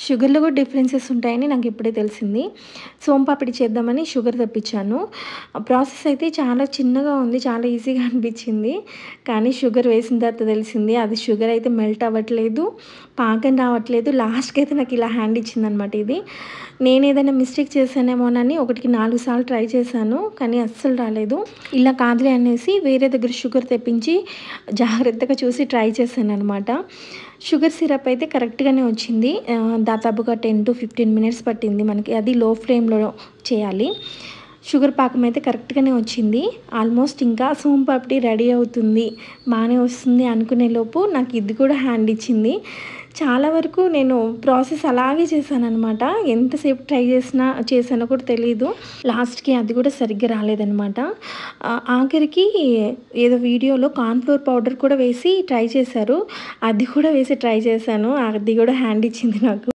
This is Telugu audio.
షుగర్‌లో కూడా డిఫరెన్సెస్ ఉంటాయని నాకిప్పుడే తెలిసింది. సోంపాపిడి చేద్దామని షుగర్ తెప్పించాను. ప్రాసెస్ అయితే చాలా చిన్నగా ఉంది. చాలా ఈజీగా అనిపించింది. కానీ షుగర్ వేసిన తర్వాత తెలిసింది అది షుగర్ అయితే మెల్ట్ అవ్వట్లేదు. పాకం రావట్లేదు. లాస్ట్‌కైతే నాకు ఇలా హ్యాండ్ ఇచ్చిందనమాట ఇది. నేనేదైనా మిస్టేక్ చేశానేమోనని ఒకటికి 4 సార్లు ట్రై చేశాను. కానీ అస్సలు రాలేదు. ఇలా కాదులే అనేసి వేరే దగ్గర షుగర్ తెప్పించి జాగ్రత్తగా చూసి ట్రై చేశాననమాట. షుగర్ సిరప్ అయితే కరెక్ట్‌గానే వచ్చింది. దాదాపుగా 10-15 మినిట్స్ పట్టింది మనకి. అది లో ఫ్లేమ్‌లో చేయాలి. షుగర్ పాకం అయితే కరెక్ట్‌గానే వచ్చింది. ఆల్మోస్ట్ ఇంకా సోంపాపిడి రెడీ అవుతుంది. బానే వస్తుంది అనుకునే లోపు నాకు ఇది కూడా హ్యాండ్ ఇచ్చింది. చాలా వరకు నేను ప్రాసెస్ అలాగే చేశాననమాట. ఎంతసేపు ట్రై చేశానో కూడా తెలీదు. లాస్ట్‌కి అది కూడా సరిగ్గా రాలేదనమాట. ఆఖరికి ఏదో వీడియోలో కార్న్‌ఫ్లోర్ పౌడర్ కూడా వేసి ట్రై చేశారు. అది కూడా వేసి ట్రై చేశాను. అది కూడా హ్యాండ్ ఇచ్చింది నాకు.